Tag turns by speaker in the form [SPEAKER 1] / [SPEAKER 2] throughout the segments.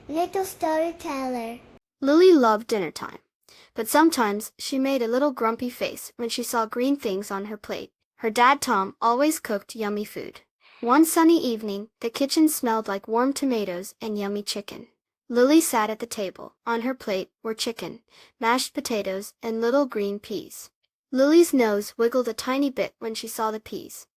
[SPEAKER 1] Little storyteller.
[SPEAKER 2] Lily loved dinner time, but sometimes she made a little grumpy face when she saw green things on her plate. Her dad Tom always cooked yummy food. One sunny evening, the kitchen smelled like warm tomatoes and yummy chicken. Lily sat at the table. On her plate were chicken, mashed potatoes, and little green peas. Lily's nose wiggled a tiny bit when she saw the peas.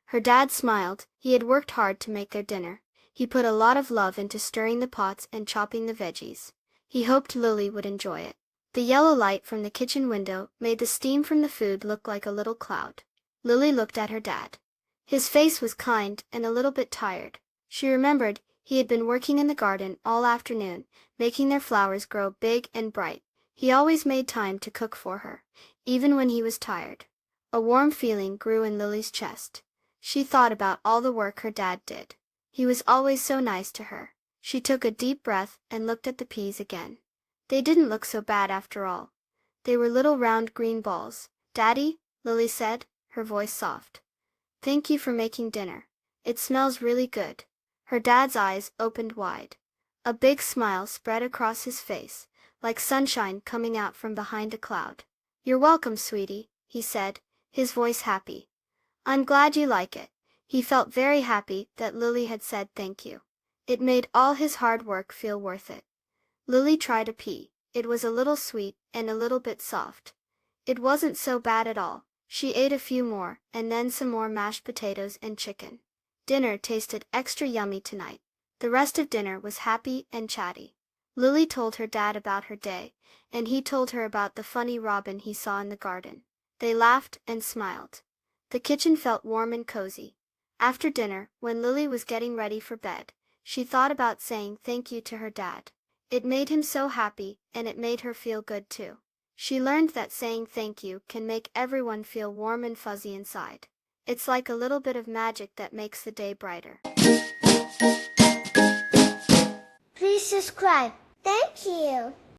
[SPEAKER 2] Her dad smiled. He had worked hard to make their dinner. He put a lot of love into stirring the pots and chopping the veggies. He hoped Lily would enjoy it. The yellow light from the kitchen window made the steam from the food look like a little cloud. Lily looked at her dad. His face was kind and a little bit tired. She remembered he had been working in the garden all afternoon, making their flowers grow big and bright. He always made time to cook for her, even when he was tired. A warm feeling grew in Lily's chest. She thought about all the work her dad did. He was always so nice to her. She took a deep breath and looked at the peas again. They didn't look so bad after all. They were little round green balls. "Daddy," Lily said, her voice soft. "Thank you for making dinner. It smells really good." Her dad's eyes opened wide. A big smile spread across his face, like sunshine coming out from behind a cloud. "You're welcome, sweetie," he said, his voice happy. "I'm glad you like it." He felt very happy that Lily had said thank you. It made all his hard work feel worth it. Lily tried a pea. It was a little sweet and a little bit soft. It wasn't so bad at all. She ate a few more, and then some more mashed potatoes and chicken. Dinner tasted extra yummy tonight. The rest of dinner was happy and chatty. Lily told her dad about her day, and he told her about the funny robin he saw in the garden. They laughed and smiled. The kitchen felt warm and cozy. After dinner, when Lily was getting ready for bed, she thought about saying thank you to her dad. It made him so happy, and it made her feel good too. She learned that saying thank you can make everyone feel warm and fuzzy inside. It's like a little bit of magic that makes the day brighter.
[SPEAKER 1] Please subscribe. Thank you.